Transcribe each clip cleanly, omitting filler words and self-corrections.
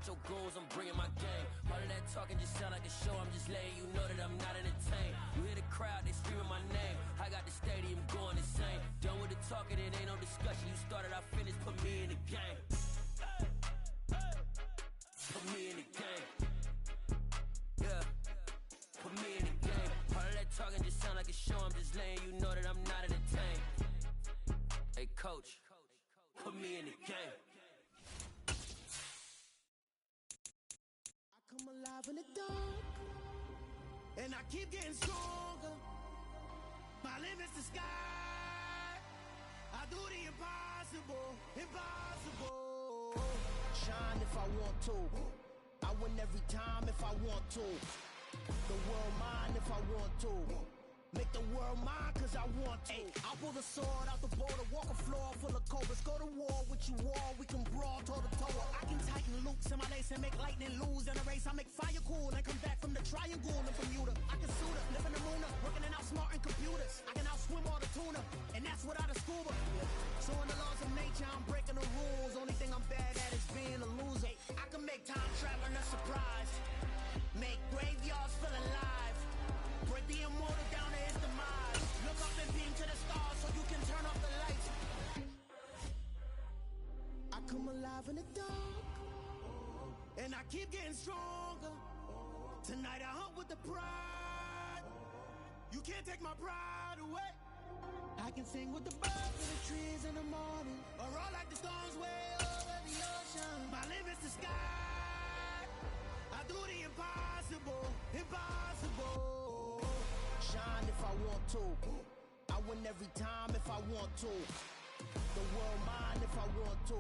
your goons, I'm bringing my game. All of that talking just sound like a show, I'm just letting you know that I'm not entertained. You hear the crowd, they screaming my name. I got the stadium going insane. Done with the talking, it ain't no discussion. You started, I finished, put me in the game. Put me in the game. Yeah. Put me in the game. All of that talking just sound like a show, I'm just letting you know that I'm not entertained. Hey, coach, put me in the game. I come alive in the dark, and I keep getting stronger. My limit's the sky. I do the impossible, impossible. Shine if I want to. I win every time if I want to. The world mine if I want to. Make the world mine cause I want to. I'll pull the sword out the border, walk a floor full of cobras. Go to war with you all, we can brawl toe to toe. I can tighten loops in my lace and make lightning lose in a race. I make fire cool and come back from the triangle in Bermuda. I can suit up, live in the moon up, working and outsmarting computers. I can outswim all the tuna, and that's without a scuba. So in the laws of nature, I'm breaking the rules. Only thing I'm bad at is being a loser. I can make time traveling a surprise, make graveyards feel alive, break the immortal down to his demise. Look up and beam to the stars so you can turn off the lights. I come alive in the dark, and I keep getting stronger. Tonight I hunt with the pride. You can't take my pride away. I can sing with the birds and the trees in the morning, or roll like the storms way over the ocean. My limit's the sky. I do the impossible, impossible. Shine if I want to. I win every time if I want to. The world mine if I want to.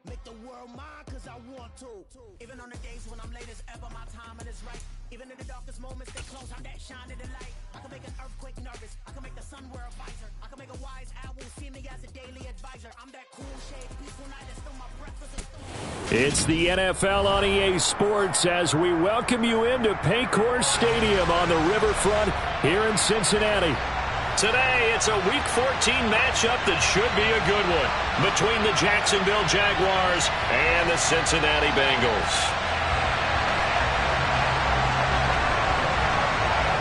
Make the world mine cause I want to. Even on the days when I'm late as ever, my timing is right. Even in the darkest moments, stay close, I'm that shining the light. I can make an earthquake nervous, I can make the sun wear a visor. I can make a wise owl see me as a daily advisor. I'm that cool shade, peaceful night, and still my breakfast is still. It's the NFL on EA Sports as we welcome you into Paycor Stadium on the riverfront here in Cincinnati. Today, it's a Week 14 matchup that should be a good one between the Jacksonville Jaguars and the Cincinnati Bengals.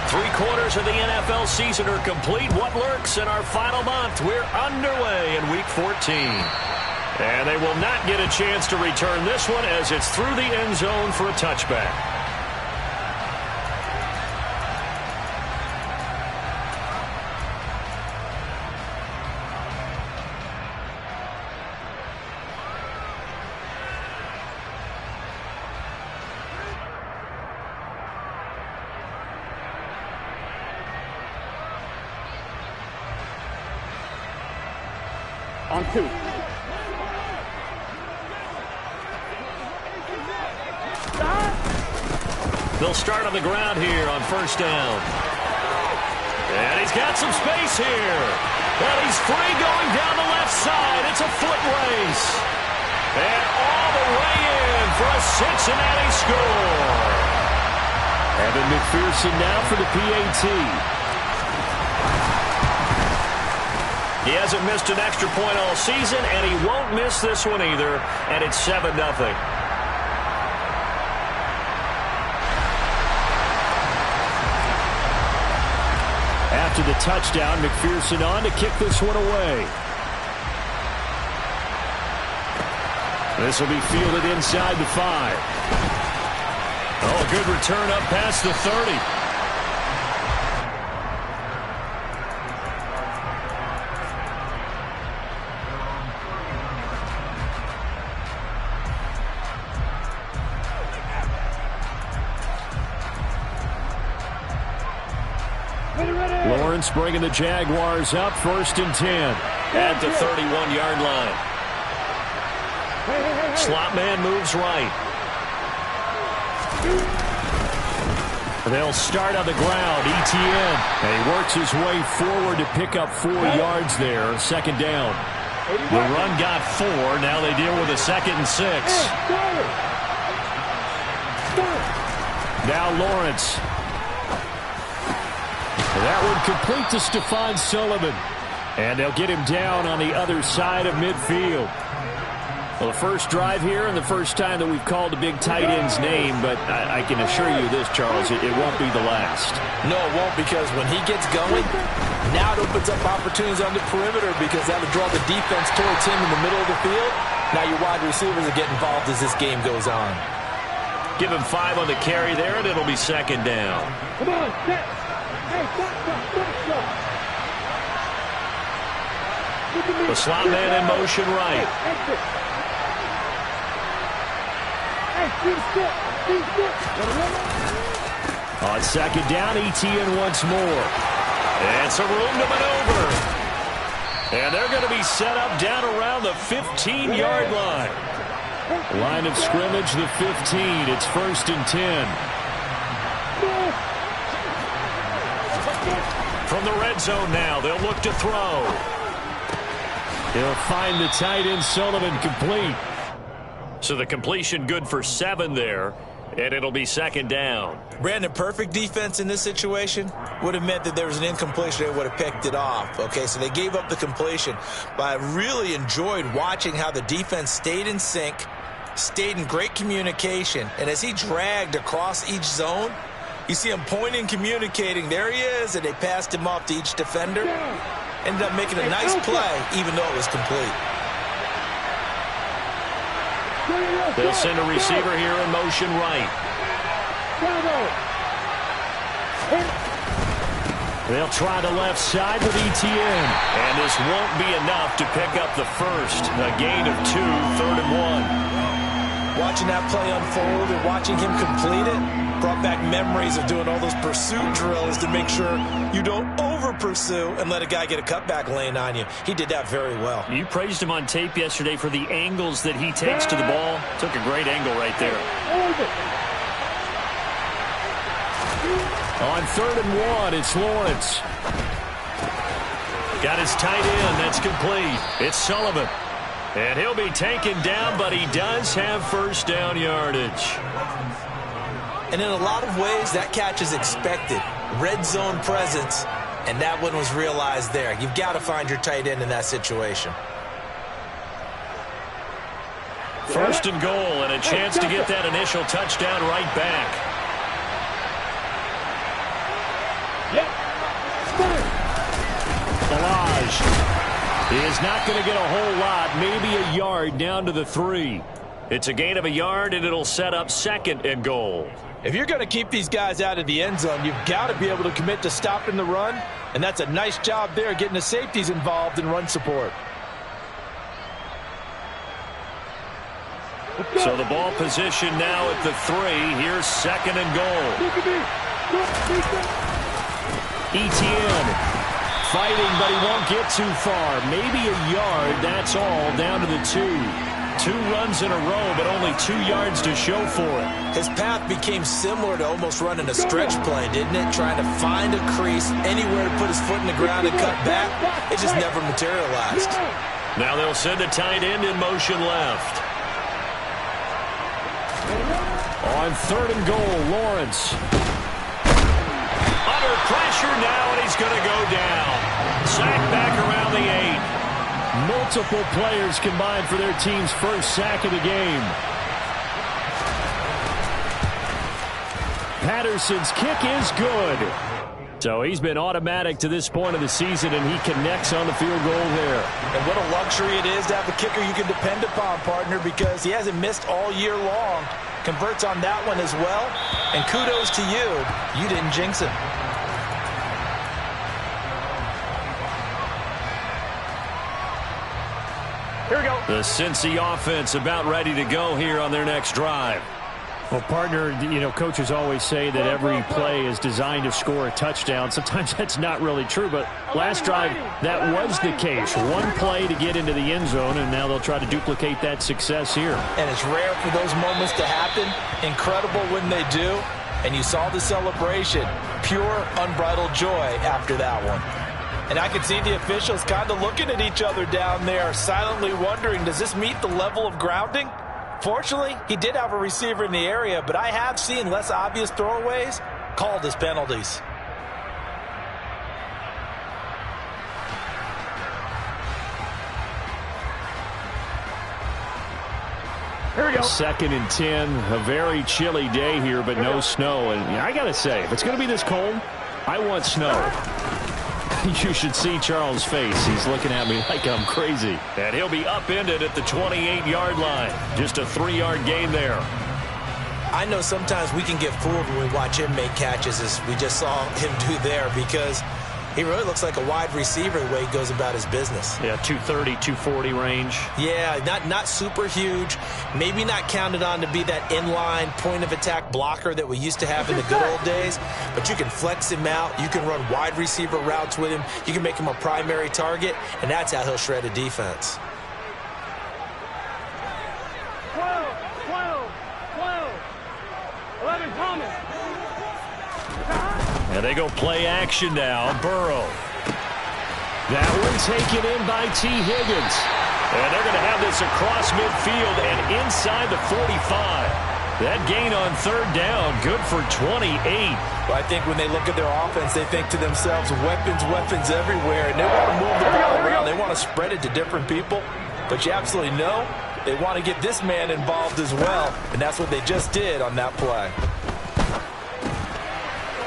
3/4 of the NFL season are complete. What lurks in our final month? We're underway in Week 14. And they will not get a chance to return this one as it's through the end zone for a touchback. On 2. They'll start on the ground here on first down. And he's got some space here. And he's free going down the left side. It's a foot race. And all the way in for a Cincinnati score. Evan McPherson now for the PAT. He hasn't missed an extra point all season, and he won't miss this one either, and it's 7-0. After the touchdown, McPherson on to kick this one away. This will be fielded inside the 5. Oh, good return up past the 30. Lawrence bringing the Jaguars up, 1st and 10. At the 31-yard line. Slot man moves right. They'll start on the ground, ETN. And he works his way forward to pick up 4 yards there, 2nd down. The run got 4, now they deal with a 2nd and 6. Now Lawrence. That one complete to Stephon Sullivan. And they'll get him down on the other side of midfield. Well, the first drive here and the first time that we've called the big tight end's name, but I can assure you this, Charles, it won't be the last. No, it won't, because when he gets going, now it opens up opportunities on the perimeter because that'll draw the defense towards him in the middle of the field. Now your wide receivers will get involved as this game goes on. Give him 5 on the carry there, and it'll be second down. Come on, set. Hey, stop. The slot man in motion right. On second down, ETN once more. And some room to maneuver. And they're going to be set up down around the 15-yard line. Line of scrimmage, the 15. It's 1st and 10. From the red zone now, they'll look to throw. He'll find the tight end, Sullivan, complete. So the completion good for 7 there, and it'll be second down. Brandon, perfect defense in this situation would have meant that there was an incompletion. They would have picked it off. Okay, so they gave up the completion. But I really enjoyed watching how the defense stayed in sync, stayed in great communication, and as he dragged across each zone, you see him pointing, communicating. There he is, and they passed him off to each defender. Ended up making a nice play, even though it was complete. They'll send a receiver here in motion right. They'll try the left side with ETN. And this won't be enough to pick up the first. A gain of 2, 3rd and 1. Watching that play unfold and watching him complete it brought back memories of doing all those pursuit drills to make sure you don't over-pursue and let a guy get a cutback lane on you. He did that very well. You praised him on tape yesterday for the angles that he takes to the ball. Took a great angle right there. On 3rd and 1, it's Lawrence. Got his tight end. That's complete. It's Sullivan. And he'll be taken down, but he does have first down yardage. And in a lot of ways, that catch is expected. Red zone presence, and that one was realized there. You've got to find your tight end in that situation. First and goal, and a chance to get that initial touchdown right back. He is not going to get a whole lot, maybe a yard down to the 3. It's a gain of a yard, and it'll set up 2nd and goal. If you're going to keep these guys out of the end zone, you've got to be able to commit to stopping the run, and that's a nice job there, getting the safeties involved in run support. So the ball position now at the 3. Here's 2nd and goal. ETN. Fighting, but he won't get too far. Maybe a yard, that's all, down to the 2. 2 runs in a row, but only 2 yards to show for it. His path became similar to almost running a stretch play, didn't it? Trying to find a crease, anywhere to put his foot in the ground and cut back. It just never materialized. Now they'll send the tight end in motion left. On 3rd and goal, Lawrence. Under pressure now, and he's going to go down. Sack back around the 8. Multiple players combined for their team's first sack of the game. Patterson's kick is good. So he's been automatic to this point of the season, and he connects on the field goal there. And what a luxury it is to have a kicker you can depend upon, partner, because he hasn't missed all year long. Converts on that one as well. And kudos to you. You didn't jinx him. Here we go. The Cincy offense about ready to go here on their next drive. Well, partner, you know, coaches always say that every play is designed to score a touchdown. Sometimes that's not really true, but last drive, that was the case. One play to get into the end zone, and now they'll try to duplicate that success here. And it's rare for those moments to happen. Incredible when they do. And you saw the celebration. Pure, unbridled joy after that one. And I could see the officials kind of looking at each other down there, silently wondering, does this meet the level of grounding? Fortunately, he did have a receiver in the area, but I have seen less obvious throwaways called as penalties. Here we go. 2nd and 10. A very chilly day here, but no snow. And I got to say, if it's going to be this cold, I want snow. You should see Charles' face. He's looking at me like I'm crazy. And he'll be upended at the 28-yard line. Just a 3-yard gain there. I know sometimes we can get fooled when we watch him make catches, as we just saw him do there, because he really looks like a wide receiver the way he goes about his business. Yeah, 230, 240 range. Yeah, not super huge. Maybe not counted on to be that inline point-of-attack blocker that we used to have in the good old days. But you can flex him out. You can run wide receiver routes with him. You can make him a primary target, and that's how he'll shred a defense. 11 coming. And they go play action now. Burrow. That one taken in by T. Higgins. And they're going to have this across midfield and inside the 45. That gain on 3rd down, good for 28. Well, I think when they look at their offense, they think to themselves, weapons everywhere, and they want to move the ball around. They want to spread it to different people. But you absolutely know they want to get this man involved as well, and that's what they just did on that play.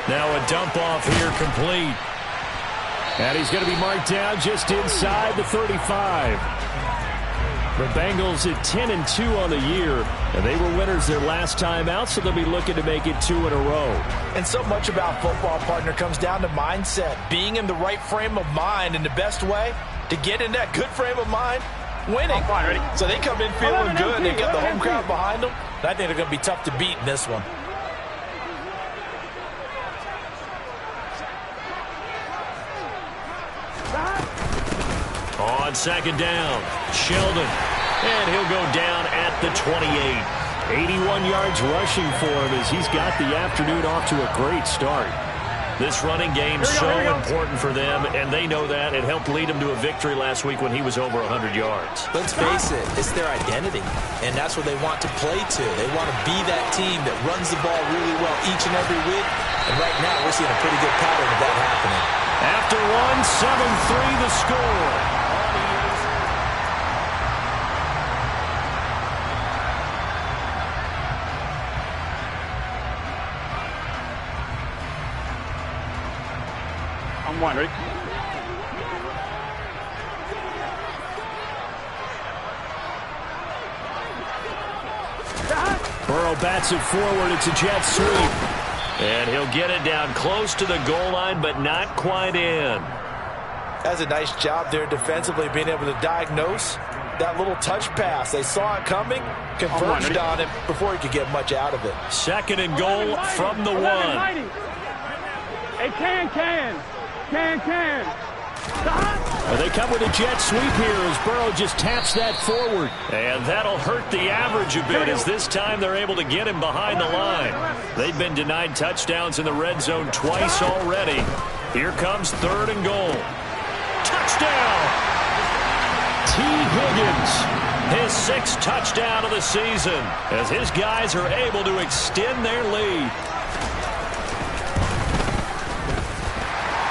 Now a dump off here complete. And he's going to be marked down just inside the 35. The Bengals at 10-2 on the year, and they were winners their last time out, so they'll be looking to make it 2 in a row. And so much about football, partner, comes down to mindset, being in the right frame of mind, and the best way to get in that good frame of mind, winning. So they come in feeling good. They got the home crowd behind them. And I think they're going to be tough to beat in this one. On 2nd down, Sheldon. And he'll go down at the 28. 81 yards rushing for him as he's got the afternoon off to a great start. This running game so important for them, and they know that. It helped lead them to a victory last week when he was over 100 yards. Let's face it, it's their identity, and that's what they want to play to. They want to be that team that runs the ball really well each and every week, and right now we're seeing a pretty good pattern of that happening. After one, 7-3 the score. I'm one, ready? Burrow bats it forward. It's a jet sweep. And he'll get it down close to the goal line, but not quite in. That's a nice job there defensively, being able to diagnose that little touch pass. They saw it coming, converged on it before he could get much out of it. 2nd and goal from the 1. Hey, can. Well, they come with a jet sweep here as Burrow just taps that forward. And that'll hurt the average a bit as this time they're able to get him behind the line. They've been denied touchdowns in the red zone twice already. Here comes 3rd and goal. Touchdown! T. Higgins. His 6th touchdown of the season as his guys are able to extend their lead.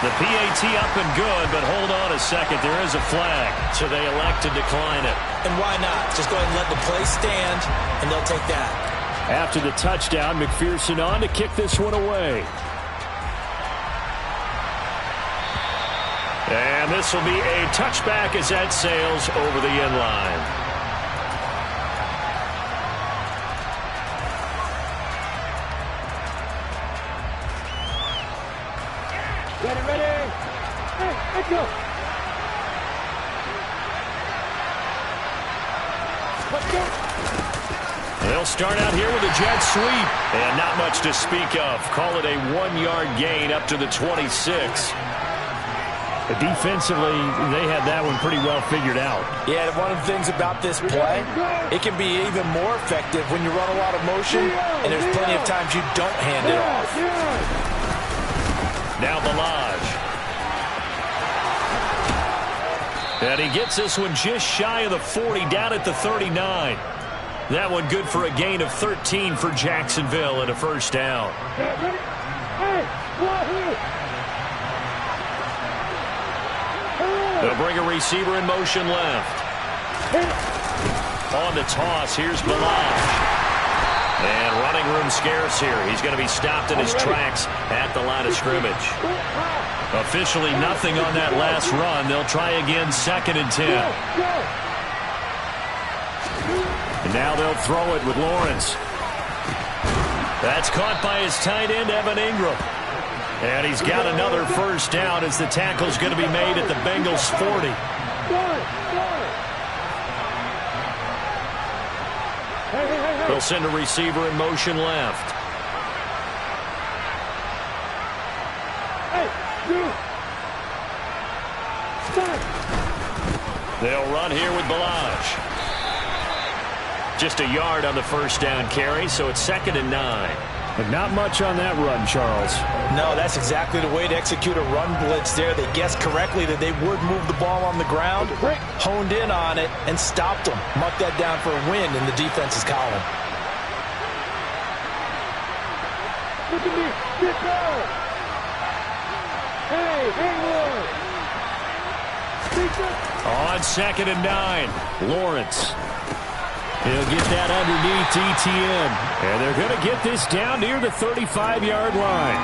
The PAT up and good, but hold on a second. There is a flag, so they elect to decline it. And why not? Just go ahead and let the play stand, and they'll take that. After the touchdown, McPherson on to kick this one away. And this will be a touchback as that sails over the end line. Ready. Hey, let's go. They'll start out here with a jet sweep. And not much to speak of. Call it a 1-yard gain up to the 26. Defensively, they had that one pretty well figured out. Yeah, one of the things about this play, it can be even more effective when you run a lot of motion, and there's plenty of times you don't hand it off. Now Balaj. And he gets this one just shy of the 40, down at the 39. That one good for a gain of 13 for Jacksonville and a 1st down. They'll bring a receiver in motion left. On the toss, here's Balaj. And running room scarce here. He's going to be stopped in his tracks at the line of scrimmage. Officially nothing on that last run. They'll try again, 2nd and 10. And now they'll throw it with Lawrence. That's caught by his tight end, Evan Ingram. And he's got another first down as the tackle's going to be made at the Bengals' 40. They'll send a receiver in motion left. They'll run here with Balaj. Just a yard on the first down carry, so it's 2nd and 9. But not much on that run, Charles. No, that's exactly the way to execute a run blitz there. They guessed correctly that they would move the ball on the ground, honed in on it, and stopped them. Mark that down for a win in the defense's column. Look at me. Get down. Hey, On 2nd and 9, Lawrence. He'll get that underneath ETN. And they're going to get this down near the 35-yard line.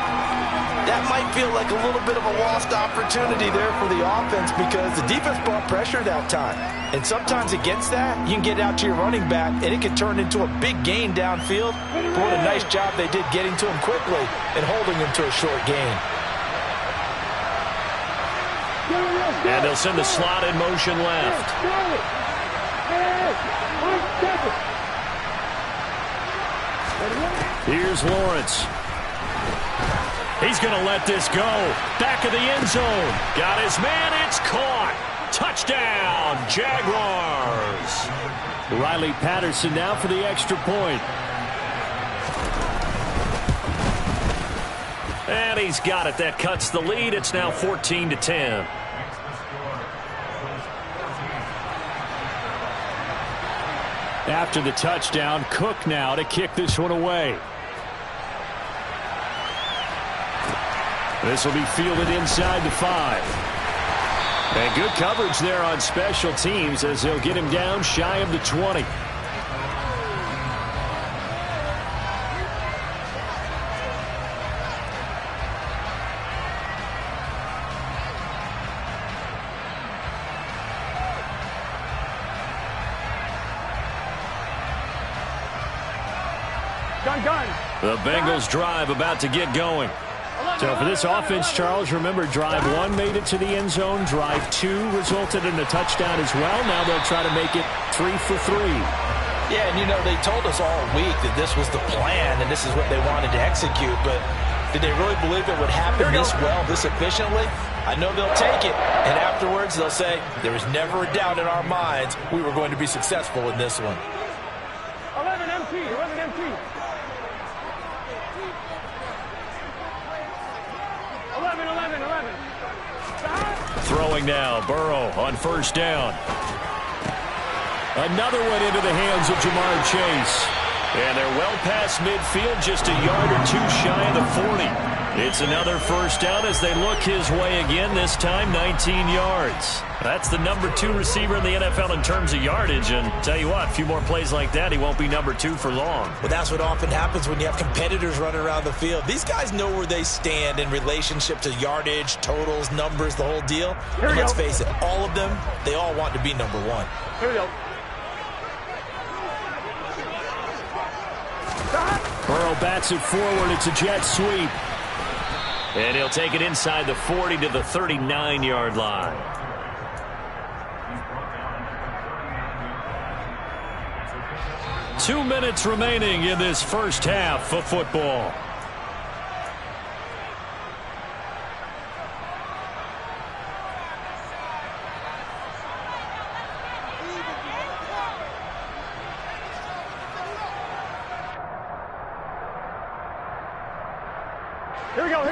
That might feel like a little bit of a lost opportunity there for the offense because the defense brought pressure that time. And sometimes against that, you can get out to your running back, and it can turn into a big gain downfield. But what a nice job they did getting to him quickly and holding him to a short gain. And they'll send the slot in motion left. Here's Lawrence. He's going to let this go. Back of the end zone. Got his man. It's caught. Touchdown, Jaguars. Riley Patterson now for the extra point. And he's got it. That cuts the lead. It's now 14-10. After the touchdown, Cook now to kick this one away. This will be fielded inside the 5. And good coverage there on special teams as they'll get him down shy of the 20. The Bengals drive about to get going. So for this offense, Charles, remember drive 1 made it to the end zone. Drive 2 resulted in a touchdown as well. Now they'll try to make it 3 for 3. Yeah, and you know, they told us all week that this was the plan and this is what they wanted to execute. But did they really believe it would happen this well, this efficiently? I know they'll take it. And afterwards, they'll say, there was never a doubt in our minds we were going to be successful in this one. 11 MT, 11 MT. 11. Throwing now, Burrow on first down. Another one into the hands of Jamar Chase. And they're well past midfield, just a yard or two shy of the 40. It's another first down as they look his way again, this time 19 yards. That's the number 2 receiver in the NFL in terms of yardage. And tell you what, a few more plays like that, he won't be number 2 for long. Well, that's what often happens when you have competitors running around the field. These guys know where they stand in relationship to yardage, totals, numbers, the whole deal. And let's face it, all of them, they all want to be number 1. Here we go. Burrow bats it forward. It's a jet sweep. And he'll take it inside the 40 to the 39-yard line. Two minutes remaining in this first half of football.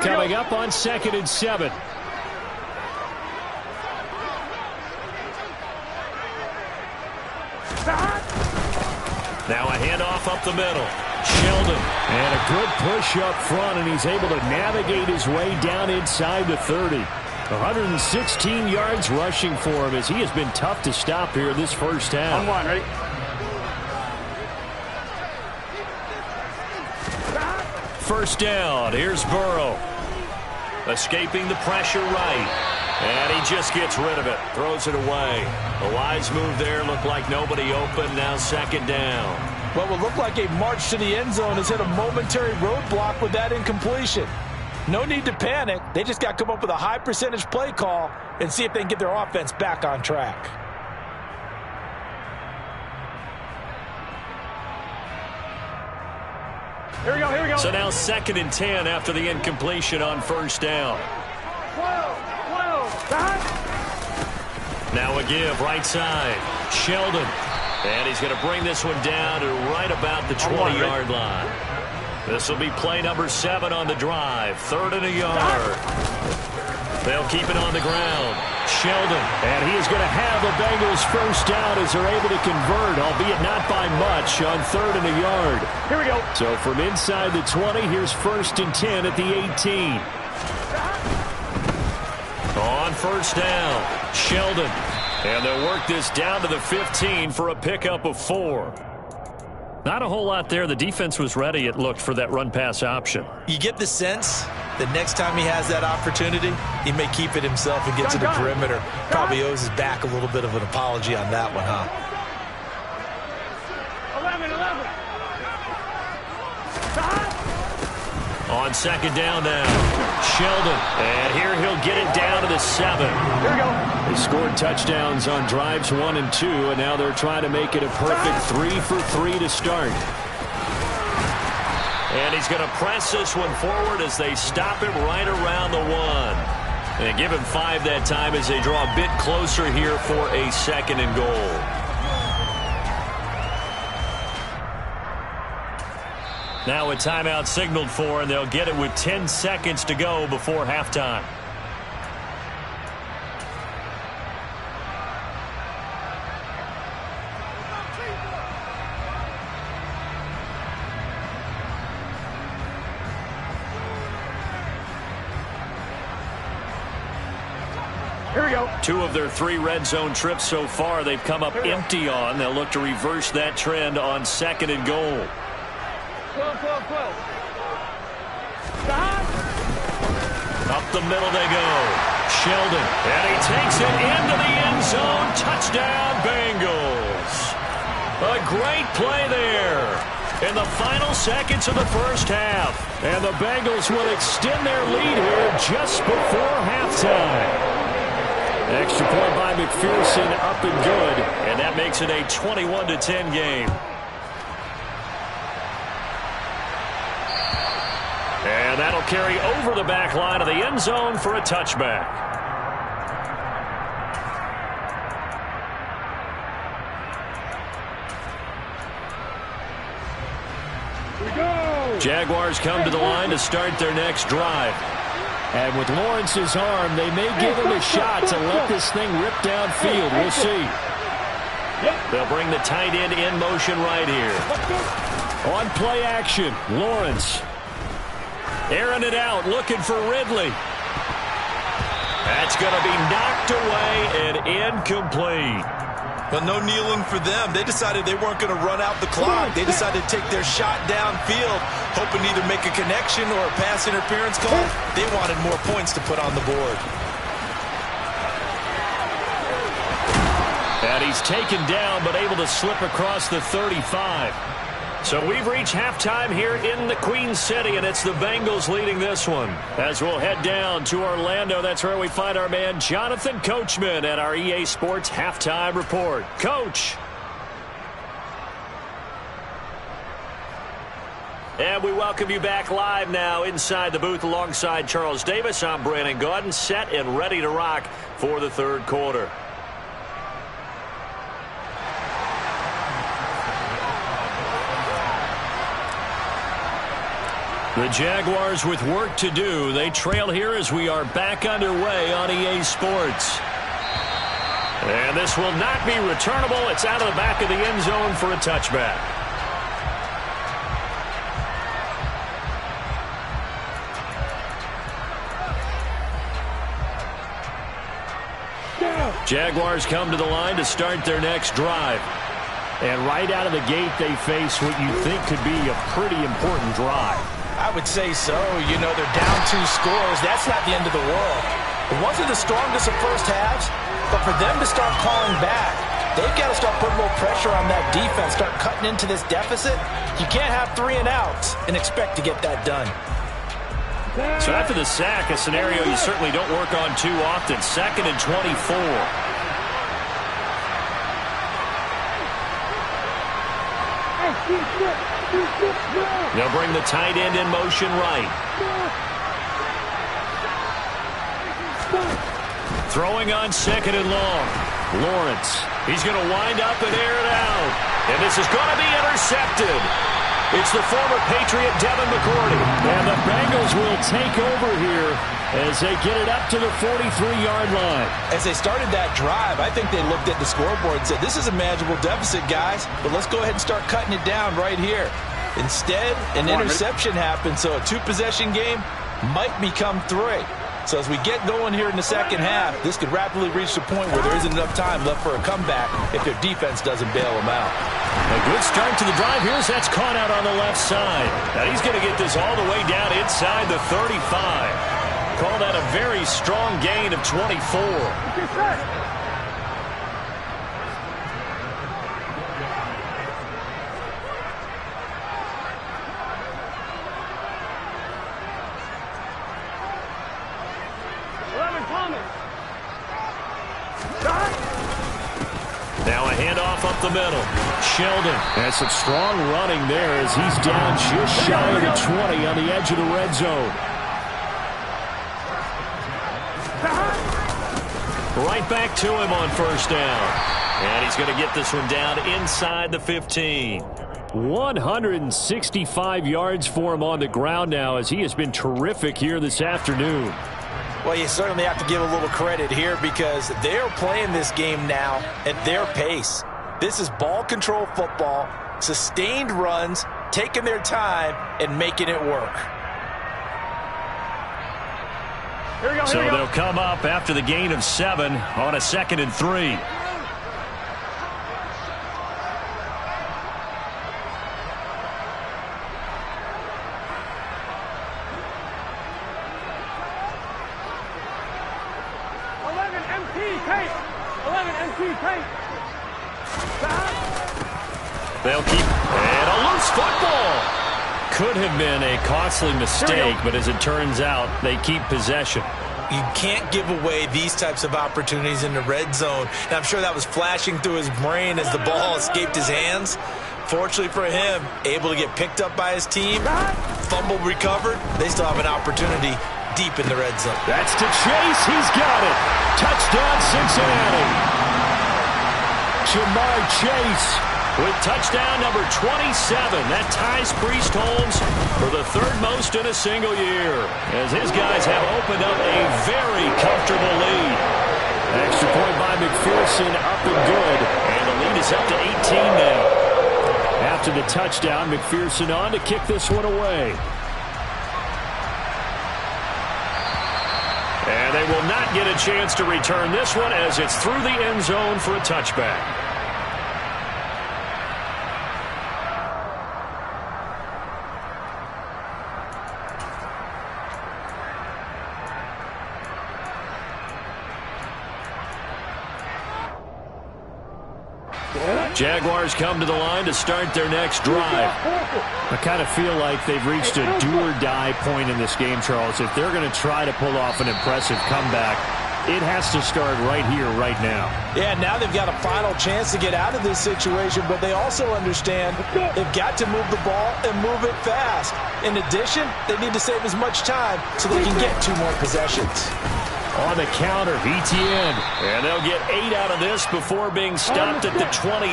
Coming up on 2nd and 7. Now a handoff up the middle. Sheldon. And a good push up front, and he's able to navigate his way down inside the 30. 116 yards rushing for him as he has been tough to stop here this first half. On 1, ready? first down. Here's Burrow. Escaping the pressure right. And he just gets rid of it. Throws it away. A wise move there. Looked like nobody open. Now second down. What will look like a march to the end zone has hit a momentary roadblock with that incompletion. No need to panic. They just got to come up with a high percentage play call and see if they can get their offense back on track. Here we go, here we go. So now 2nd and 10 after the incompletion on first down. 12. Now a give, right side. Sheldon. And he's going to bring this one down to right about the 20-yard line. This will be play number 7 on the drive. 3rd and a yard. They'll keep it on the ground. Sheldon. And he is going to have the Bengals first down as they're able to convert, albeit not by much, on 3rd and a yard. Here we go. So from inside the 20, here's 1st and 10 at the 18. On first down, Sheldon. And they'll work this down to the 15 for a pickup of 4. Not a whole lot there. The defense was ready, it looked, for that run-pass option. You get the sense that next time he has that opportunity, he may keep it himself and get to the perimeter. Probably owes his back a little bit of an apology on that one, huh? 11. On second down now, Sheldon. And here he'll get it down to the 7. Here we go. They scored touchdowns on drives 1 and 2, and now they're trying to make it a perfect 3 for 3 to start. And he's going to press this one forward as they stop him right around the 1. And give him 5 that time as they draw a bit closer here for a 2nd and goal. Now a timeout signaled for, and they'll get it with 10 seconds to go before halftime. Here we go. 2 of their 3 red zone trips so far they've come up empty on. They'll look to reverse that trend on 2nd and goal. 12. Up the middle they go. Sheldon. And he takes it into the end zone. Touchdown, Bengals. A great play there in the final seconds of the first half. And the Bengals will extend their lead here just before halftime. Extra point by McPherson, up and good. And that makes it a 21-10 game. And that'll carry over the back line of the end zone for a touchback. Here we go. Jaguars come to the line to start their next drive. And with Lawrence's arm, they may give him a shot to let this thing rip downfield. We'll see. They'll bring the tight end in motion right here. On play action, Lawrence. Airing it out, looking for Ridley. That's going to be knocked away and incomplete. But no kneeling for them. They decided they weren't going to run out the clock. They decided to take their shot downfield, hoping to either make a connection or a pass interference call. They wanted more points to put on the board. And he's taken down, but able to slip across the 35. So we've reached halftime here in the Queen City, and it's the Bengals leading this one. As we'll head down to Orlando, that's where we find our man Jonathan Coachman at our EA Sports Halftime Report. Coach. And we welcome you back live now inside the booth alongside Charles Davis. I'm Brandon Gaudin, set and ready to rock for the third quarter. The Jaguars with work to do. They trail here as we are back underway on EA Sports. And this will not be returnable. It's out of the back of the end zone for a touchback. Jaguars come to the line to start their next drive. And right out of the gate, they face what you think could be a pretty important drive. I would say so. You know, they're down 2 scores. That's not the end of the world. It wasn't the strongest of first halves, but for them to start calling back, they've got to start putting a little pressure on that defense, start cutting into this deficit. You can't have 3 and outs and expect to get that done. So after the sack, a scenario you certainly don't work on too often. 2nd and 24. They'll bring the tight end in motion right. Throwing on 2nd and long. Lawrence. He's going to wind up and air it out. And this is going to be intercepted. It's the former Patriot Devin McCourty. And the Bengals will take over here as they get it up to the 43-yard line. As they started that drive, I think they looked at the scoreboard and said, this is a manageable deficit, guys, but let's go ahead and start cutting it down right here. Instead, an interception happened, so a 2-possession game might become 3. So as we get going here in the second half, this could rapidly reach the point where there isn't enough time left for a comeback if their defense doesn't bail them out. A good start to the drive here as that's caught out on the left side. Now he's going to get this all the way down inside the 35. Call that a very strong gain of 24. Now a handoff up the middle. Sheldon. Has some strong running there as he's down just shy of the 20 on the edge of the red zone. Right back to him on 1st down. And he's going to get this one down inside the 15. 165 yards for him on the ground now as he has been terrific here this afternoon. Well, you certainly have to give a little credit here because they're playing this game now at their pace. This is ball control football, sustained runs, taking their time, and making it work. So they'll come up after the gain of 7 on a 2nd and 3. They'll keep, and a loose football. Could have been a costly mistake, but as it turns out, they keep possession. You can't give away these types of opportunities in the red zone. And I'm sure that was flashing through his brain as the ball escaped his hands. Fortunately for him, able to get picked up by his team, fumble recovered. They still have an opportunity deep in the red zone. That's to Chase. He's got it. Touchdown, Cincinnati. Jamar Chase with touchdown number 27. That ties Priest Holmes for the 3rd most in a single year, as his guys have opened up a very comfortable lead. Extra point by McPherson, up and good. And the lead is up to 18 now. After the touchdown, McPherson on to kick this one away. And they will not get a chance to return this one as it's through the end zone for a touchback. Jaguars come to the line to start their next drive. I kind of feel like they've reached a do-or-die point in this game, Charles. If they're going to try to pull off an impressive comeback, it has to start right here, right now. Yeah, now they've got a final chance to get out of this situation, but they also understand they've got to move the ball and move it fast. In addition, they need to save as much time so they can get 2 more possessions. On the counter, Etienne. And they'll get 8 out of this before being stopped at the 28.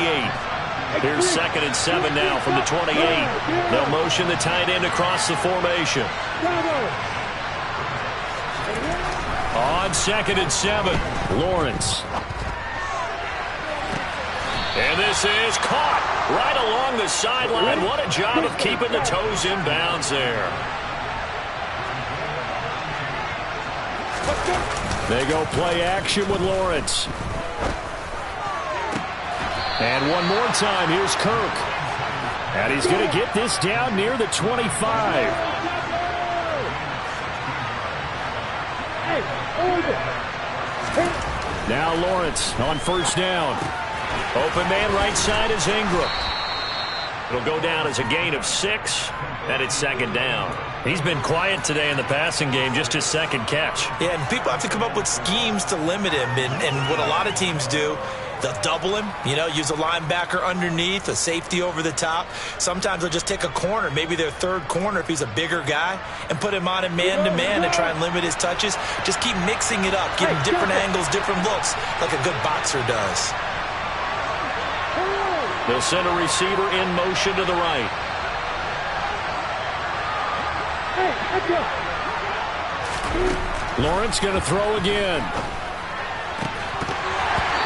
Here's 2nd and 7 now from the 28. They'll motion the tight end across the formation. On 2nd and 7, Lawrence. And this is caught right along the sideline. What a job of keeping the toes in bounds there. They go play action with Lawrence. And one more time, here's Kirk. And he's going to get this down near the 25. Now Lawrence on first down. Open man right side is Ingram. It'll go down as a gain of 6, and it's second down. He's been quiet today in the passing game, just his second catch. Yeah, and people have to come up with schemes to limit him, and what a lot of teams do, they'll double him, use a linebacker underneath, a safety over the top. Sometimes they'll just take a corner, maybe their third corner if he's a bigger guy, and put him on a man-to-man to try and limit his touches. Just keep mixing it up, give him different angles, different looks, like a good boxer does. They'll send a receiver in motion to the right. Lawrence going to throw again.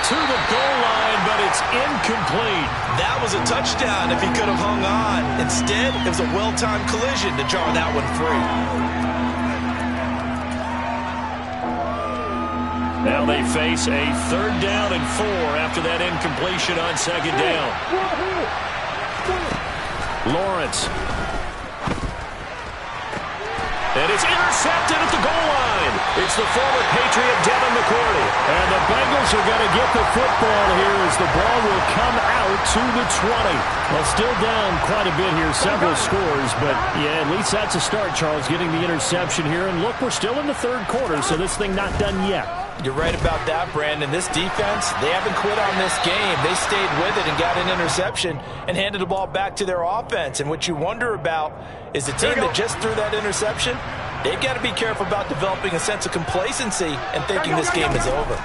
To the goal line, but it's incomplete. That was a touchdown if he could have hung on. Instead, it was a well-timed collision to draw that one free. Now they face a 3rd down and 4 after that incompletion on second down. Lawrence. And it's intercepted at the goal line. It's the former Patriot Devin McCourty. And the Bengals are going to get the football here as the ball will come out to the 20. Well, still down quite a bit here, several scores, but yeah, at least that's a start, Charles, getting the interception here. And look, we're still in the 3rd quarter, so this thing not done yet. You're right about that, Brandon. This defense, they haven't quit on this game. They stayed with it and got an interception and handed the ball back to their offense. And what you wonder about is the team that just threw that interception, they've got to be careful about developing a sense of complacency and thinking this game is over.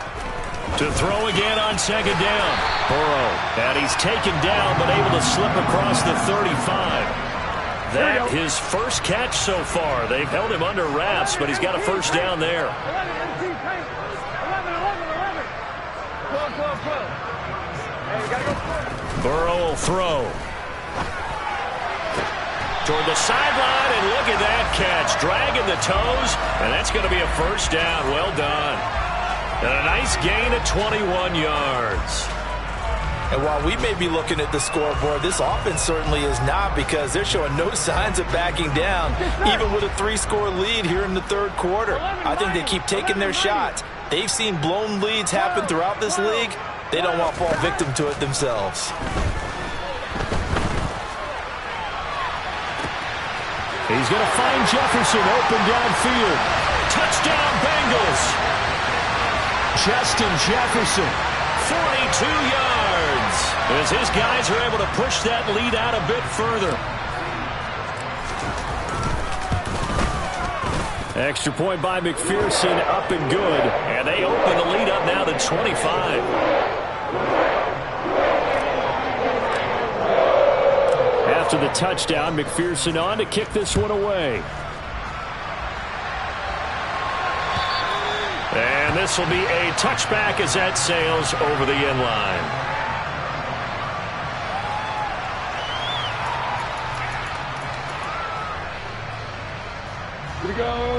To throw again on second down. Burrow. And he's taken down but able to slip across the 35. That his first catch so far. They've held him under wraps, but he's got a first down there. Burrow will throw. Toward the sideline, and look at that catch. Dragging the toes, and that's going to be a first down. Well done. And a nice gain of 21 yards. And while we may be looking at the scoreboard, this offense certainly is not, because they're showing no signs of backing down, even with a 3-score lead here in the 3rd quarter. I think they keep taking their shots. They've seen blown leads happen throughout this league. They don't want to fall victim to it themselves. He's going to find Jefferson open downfield. Touchdown, Bengals. Justin Jefferson. 42 yards. As his guys are able to push that lead out a bit further. Extra point by McPherson, up and good. And they open the lead up now to 25. After the touchdown, McPherson on to kick this one away. And this will be a touchback as that sails over the end line.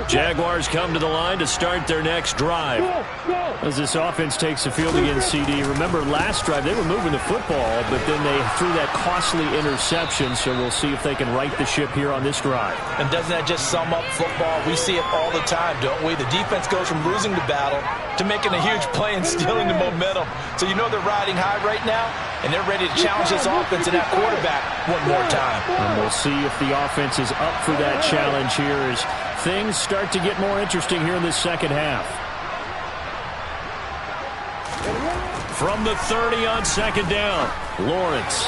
Jaguars come to the line to start their next drive. As this offense takes the field against CD, remember last drive they were moving the football, but then they threw that costly interception, so we'll see if they can right the ship here on this drive. And doesn't that just sum up football? We see it all the time, don't we? The defense goes from losing the battle to making a huge play and stealing the momentum. So you know they're riding high right now, and they're ready to challenge this offense and that quarterback one more time. And we'll see if the offense is up for that challenge here as things start to get more interesting here in this second half. From the 30 on second down, Lawrence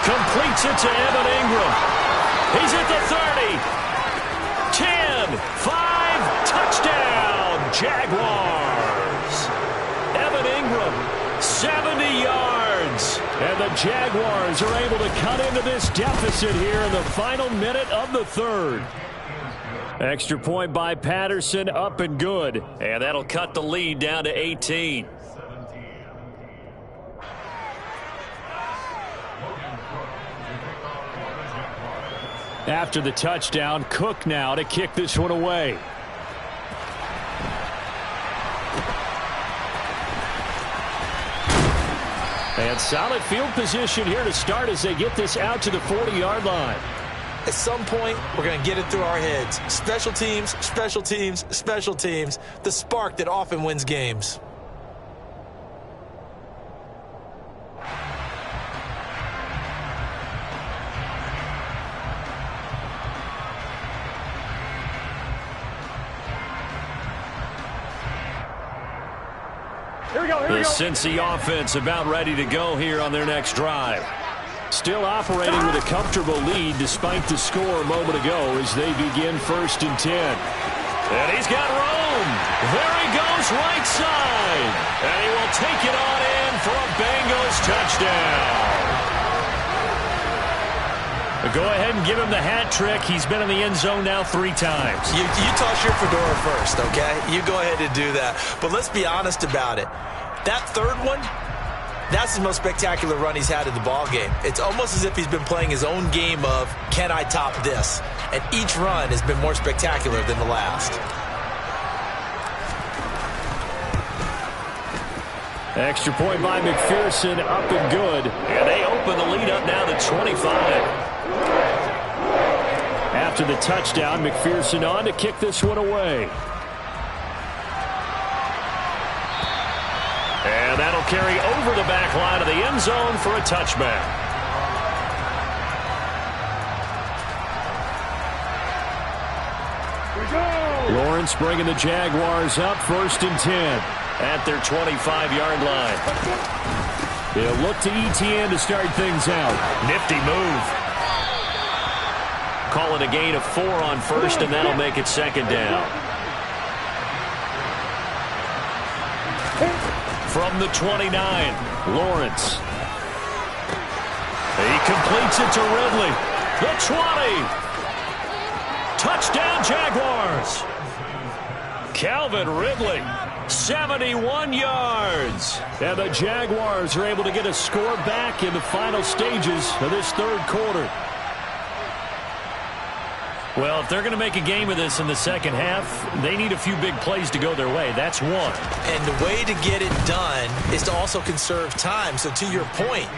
completes it to Evan Ingram. He's at the 30. 10, 5, touchdown, Jaguars. Evan Ingram, 70 yards. And the Jaguars are able to cut into this deficit here in the final minute of the 3rd. Extra point by Patterson, up and good. And that'll cut the lead down to 18. After the touchdown, Cook now to kick this one away. And solid field position here to start as they get this out to the 40-yard line. At some point, we're going to get it through our heads. Special teams, special teams, special teams. The spark that often wins games. The Cincy offense about ready to go here on their next drive. Still operating with a comfortable lead despite the score a moment ago as they begin 1st and 10. And he's got room. There he goes right side. And he will take it on in for a Bengals touchdown. Go ahead and give him the hat trick. He's been in the end zone now 3 times. You toss your fedora first, okay? You go ahead and do that. But let's be honest about it. That third one, that's the most spectacular run he's had in the ball game. It's almost as if he's been playing his own game of, can I top this? And each run has been more spectacular than the last. Extra point by McPherson, up and good. And they open the lead up now to 25. After the touchdown, McPherson on to kick this one away. And that'll carry over the back line of the end zone for a touchback. Lawrence bringing the Jaguars up 1st and 10. At their 25-yard line. They'll look to ETN to start things out. Nifty move. Call it a gain of 4 on 1st, and that'll make it 2nd down. From the 29, Lawrence. He completes it to Ridley. The 20. Touchdown, Jaguars. Calvin Ridley, 71 yards. And the Jaguars are able to get a score back in the final stages of this 3rd quarter. Well, if they're going to make a game of this in the 2nd half, they need a few big plays to go their way. That's one. And the way to get it done is to also conserve time. So to your point,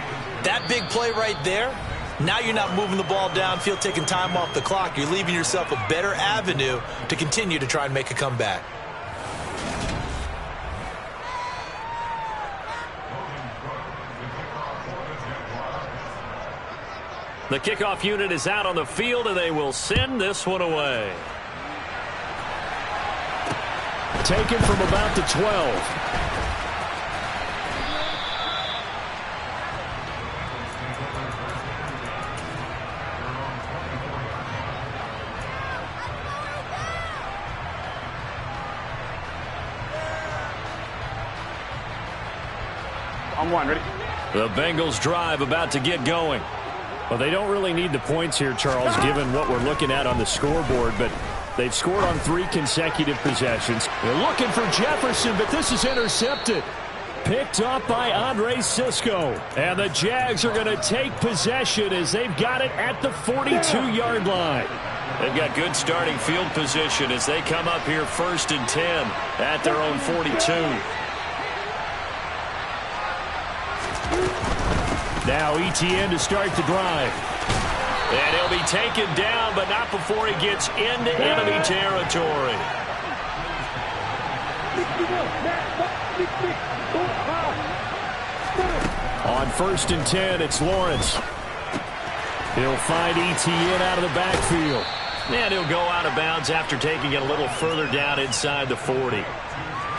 that big play right there, now you're not moving the ball downfield, taking time off the clock. You're leaving yourself a better avenue to continue to try and make a comeback. The kickoff unit is out on the field, and they will send this one away. Taken from about the 12. I'm one, ready? The Bengals drive about to get going. Well, they don't really need the points here, Charles, given what we're looking at on the scoreboard, but they've scored on 3 consecutive possessions. They're looking for Jefferson, but this is intercepted. Picked up by Andre Sisco. And the Jags are going to take possession as they've got it at the 42-yard line. They've got good starting field position as they come up here 1st and 10 at their own 42. Now ETN to start the drive. And he'll be taken down, but not before he gets into enemy territory. On 1st and 10, it's Lawrence. He'll find ETN out of the backfield. And he'll go out of bounds after taking it a little further down inside the 40.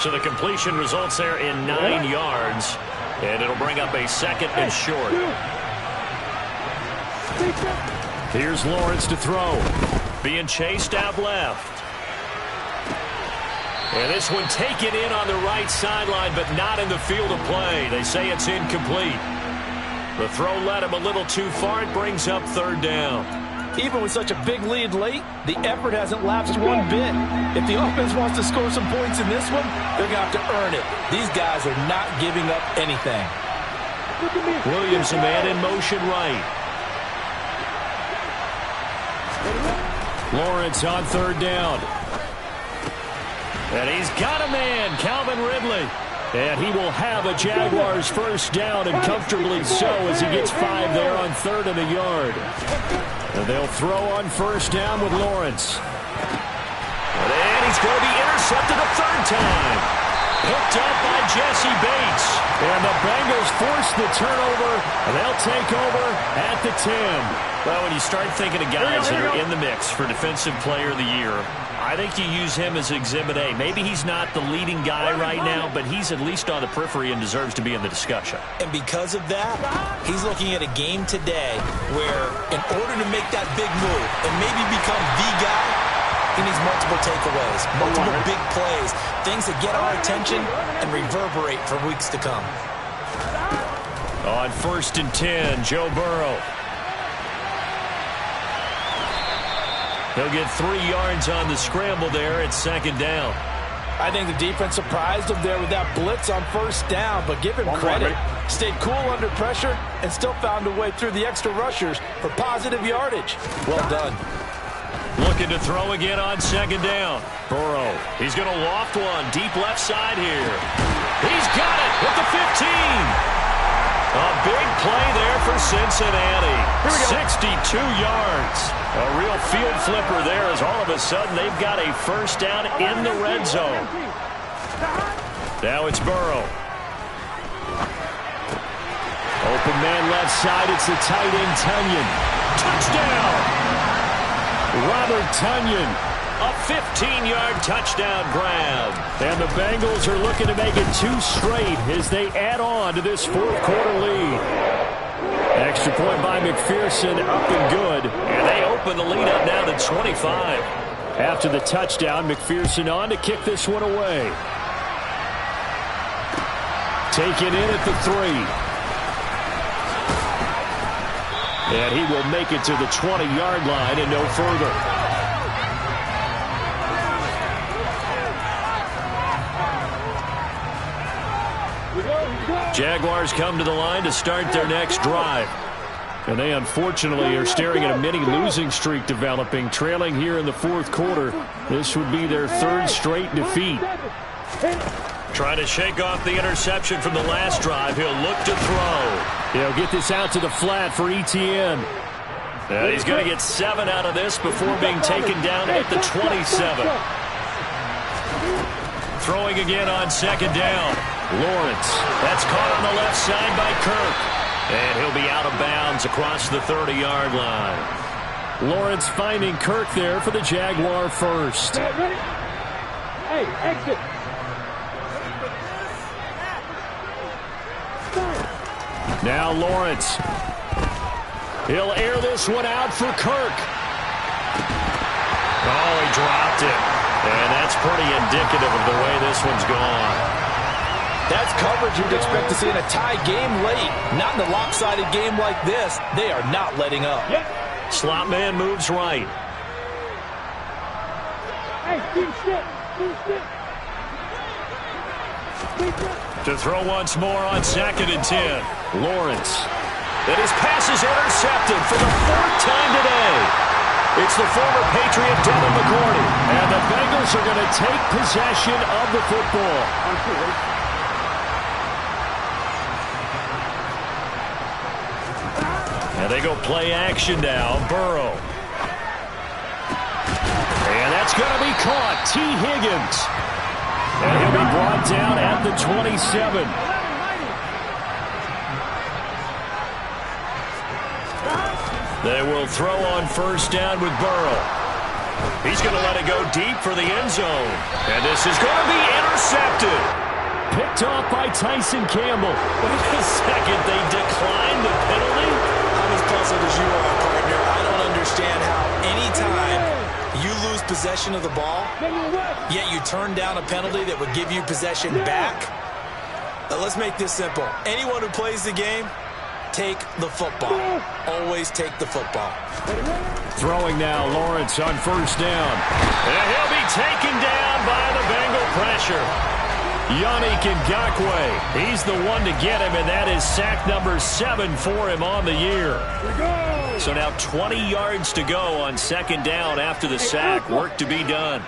So the completion results there in 9 yards. And it'll bring up a 2nd and short. Here's Lawrence to throw. Being chased out left. And this one taken in on the right sideline, but not in the field of play. They say it's incomplete. The throw led him a little too far. It brings up 3rd down. Even with such a big lead late, the effort hasn't lapsed one bit. If the offense wants to score some points in this one, they're going to have to earn it. These guys are not giving up anything. Williams, a man in motion right. Lawrence on 3rd down. And he's got a man, Calvin Ridley. And he will have a Jaguars 1st down, and comfortably so as he gets 5 there on 3rd and a yard. And they'll throw on first down with Lawrence. And he's going to be intercepted a third time. Picked up by Jesse Bates. And the Bengals force the turnover, and they'll take over at the 10. Well, when you start thinking of guys that are in the mix for Defensive Player of the Year, I think you use him as Exhibit A. Maybe he's not the leading guy right now, but he's at least on the periphery and deserves to be in the discussion. And because of that, he's looking at a game today where in order to make that big move and maybe become the guy, he needs multiple takeaways, multiple big plays, things that get our attention and reverberate for weeks to come. On 1st and 10, Joe Burrow. He'll get 3 yards on the scramble there at 2nd down. I think the defense surprised him there with that blitz on 1st down, but give him credit. Stayed cool under pressure and still found a way through the extra rushers for positive yardage. Well done. Looking to throw again on 2nd down. Burrow, he's going to loft one deep left side here. He's got it at the 15. A big play there for Cincinnati. 62 yards. A real field flipper there as all of a sudden they've got a first down in the red zone. Now it's Burrow. Open man left side. It's the tight end, Tunyon. Touchdown! Robert Tunyon. A 15-yard touchdown grab. And the Bengals are looking to make it 2 straight as they add on to this 4th quarter lead. Extra point by McPherson, up and good. And they open the lead up now to 25. After the touchdown, McPherson on to kick this one away. Taken in at the 3. And he will make it to the 20-yard line and no further. Jaguars come to the line to start their next drive. And they unfortunately are staring at a mini losing streak developing, trailing here in the 4th quarter. This would be their 3rd straight defeat. Trying to shake off the interception from the last drive. He'll look to throw. He'll get this out to the flat for Etienne. And he's going to get 7 out of this before being taken down at the 27. Throwing again on 2nd down. Lawrence. That's caught on the left side by Kirk. And he'll be out of bounds across the 30-yard line. Lawrence finding Kirk there for the Jaguar first. Hey, exit. Now Lawrence. He'll air this one out for Kirk. Oh, he dropped it. And that's pretty indicative of the way this one's gone. That's coverage you'd expect to see in a tie game late. Not in a lopsided game like this. They are not letting up. Slot man moves right. Hey, keep still. To throw once more on 2nd and 10. Lawrence. And his pass is intercepted for the 4th time today. It's the former Patriot Devin McCourty. And the Bengals are going to take possession of the football. And they go play action now. Burrow. And that's going to be caught. T. Higgins. And he'll be brought down at the 27. They will throw on first down with Burrow. He's going to let it go deep for the end zone. And this is going to be intercepted. Picked off by Tyson Campbell. Wait a second. They declined the penalty? I'm as puzzled as you are, partner. I don't understand how anytime you lose possession of the ball, yet you turn down a penalty that would give you possession back. Now, let's make this simple. Anyone who plays the game, take the football. Always take the football. Throwing now, Lawrence on first down. And he'll be taken down by the Bengal pressure. Yannick Ngakoue. He's the one to get him, and that is sack number 7 for him on the year. So now 20 yards to go on 2nd down after the sack. Work to be done.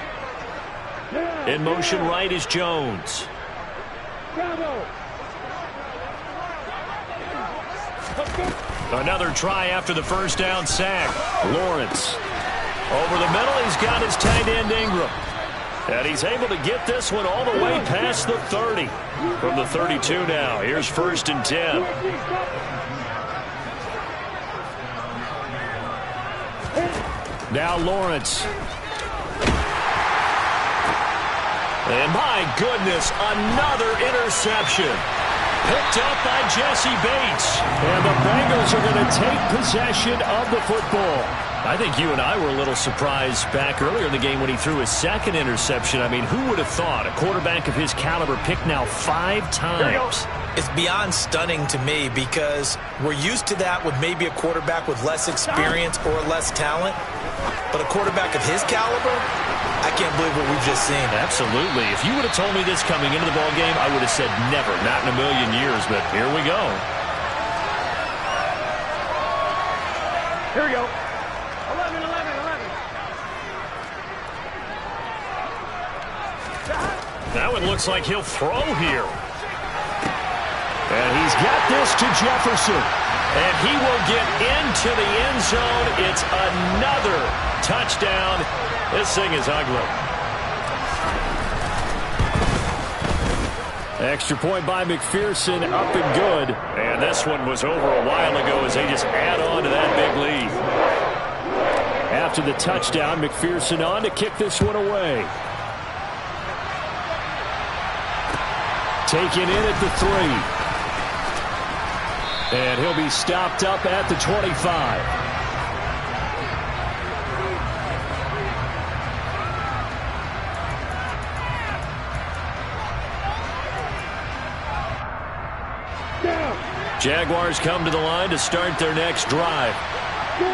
In motion right is Jones. Another try after the first down sack. Lawrence. Over the middle, he's got his tight end Ingram. And he's able to get this one all the way past the 30. From the 32 now, here's 1st and 10. Now Lawrence. And my goodness, another interception. Picked up by Jesse Bates. And the Bengals are going to take possession of the football. I think you and I were a little surprised back earlier in the game when he threw his second interception. I mean, who would have thought a quarterback of his caliber picked now 5 times? It's beyond stunning to me because we're used to that with maybe a quarterback with less experience or less talent. But a quarterback of his caliber, I can't believe what we've just seen. Absolutely. If you would have told me this coming into the ball game, I would have said never, not in a million years. But here we go. Here we go. 11. Now it looks like he'll throw here. And he's got this to Jefferson. And he will get into the end zone. It's another touchdown. This thing is ugly. Extra point by McPherson, up and good. And this one was over a while ago as they just add on to that big lead. After the touchdown, McPherson on to kick this one away. Taken in at the 3. And he'll be stopped up at the 25. Jaguars come to the line to start their next drive.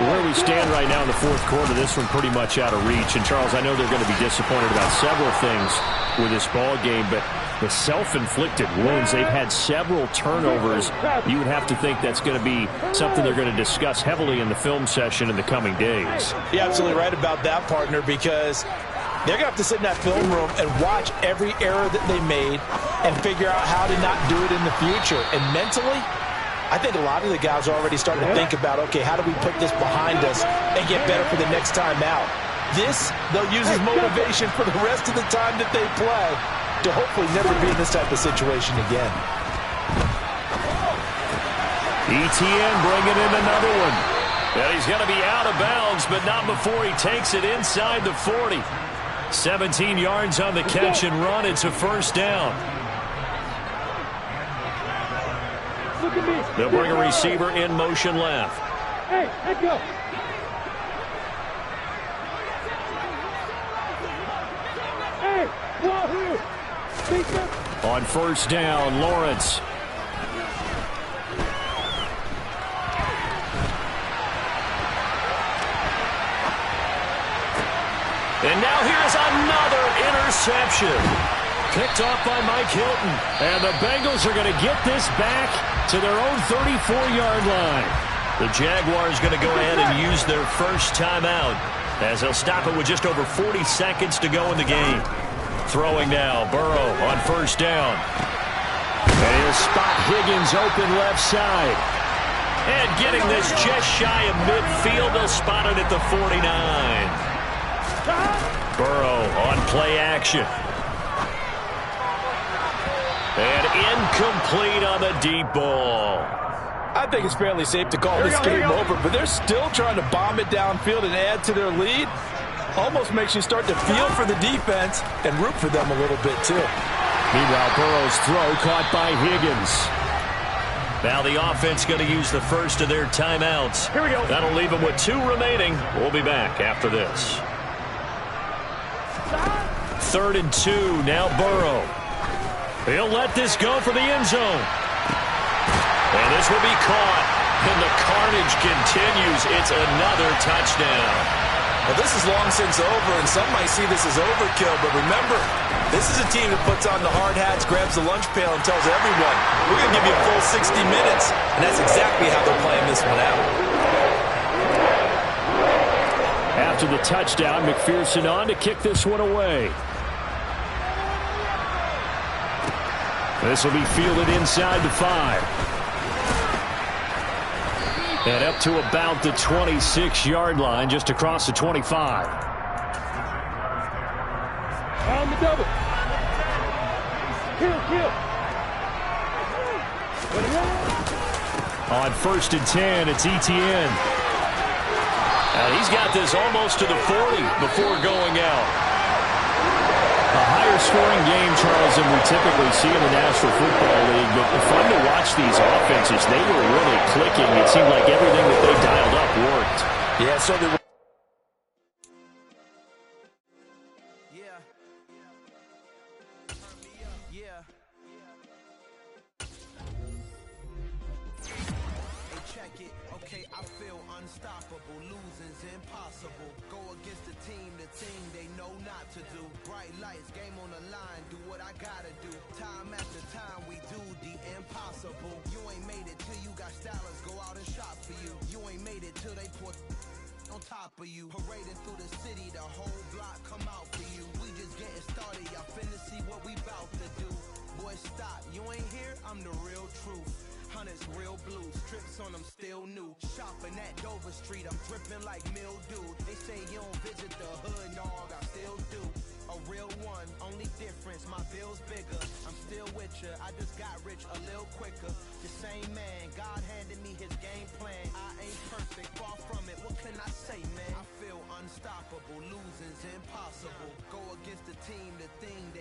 Where we stand right now in the 4th quarter, this one pretty much out of reach. And, Charles, I know they're going to be disappointed about several things with this ball game, but the self-inflicted wounds, they've had several turnovers. You would have to think that's going to be something they're going to discuss heavily in the film session in the coming days. You're absolutely right about that, partner, because they're going to have to sit in that film room and watch every error that they made and figure out how to not do it in the future. And mentally, I think a lot of the guys are already starting to think about, okay, how do we put this behind us and get better for the next time out? This, they'll use as motivation for the rest of the time that they play to hopefully never be in this type of situation again. ETN bringing in another one. And he's going to be out of bounds, but not before he takes it inside the 40. 17 yards on the catch and run. It's a 1st down. Look at me. They'll bring a receiver in motion left. Hey, let's go. Hey, wahoo. On 1st down, Lawrence. And now here's another interception. Picked off by Mike Hilton. And the Bengals are going to get this back to their own 34-yard line. The Jaguars going to go ahead and use their first timeout as they'll stop it with just over 40 seconds to go in the game. Throwing now, Burrow on 1st down. And he'll spot Higgins open left side. And getting this just shy of midfield, they'll spot it at the 49. Burrow on play action. And incomplete on the deep ball. I think it's fairly safe to call this game over, but they're still trying to bomb it downfield and add to their lead. Almost makes you start to feel for the defense and root for them a little bit, too. Meanwhile, Burrow's throw caught by Higgins. Now the offense going to use the first of their timeouts. Here we go. That'll leave them with 2 remaining. We'll be back after this. 3rd and 2. Now Burrow. He'll let this go for the end zone. And this will be caught. And the carnage continues. It's another touchdown. Well, this is long since over, and some might see this as overkill. But remember, this is a team that puts on the hard hats, grabs the lunch pail, and tells everyone, we're going to give you a full 60 minutes. And that's exactly how they're playing this one out. After the touchdown, McPherson on to kick this one away. This will be fielded inside the 5. And up to about the 26-yard line, just across the 25. On the double. Kill. On 1st and 10, it's Etienne. And he's got this almost to the 40 before going out. A higher scoring game, Charles, than we typically see in the National Football League. But fun to watch these offenses. They were really clicking. It seemed like everything that they dialed up worked. Yeah, so they were. I feel unstoppable, losing's impossible. Go against the team they know not to do. Bright lights, game on the line, do what I gotta do. Time after time we do the impossible. You ain't made it till you got stylers, go out and shop for you. You ain't made it till they put on top of you. Parading through the city, the whole block come out for you. We just getting started, y'all finna see what we bout to do. Boy, stop, you ain't here, I'm the real truth. Hunters, real blue, strips on them still new. Shopping at Dover Street, I'm dripping like mildew. They say you don't visit the hood, dog, I still do. A real one, only difference, my bill's bigger. I'm still with ya, I just got rich a little quicker. The same man, God handed me his game plan. I ain't perfect, far from it, what can I say, man? I feel unstoppable, losing's impossible. Go against the team, the thing they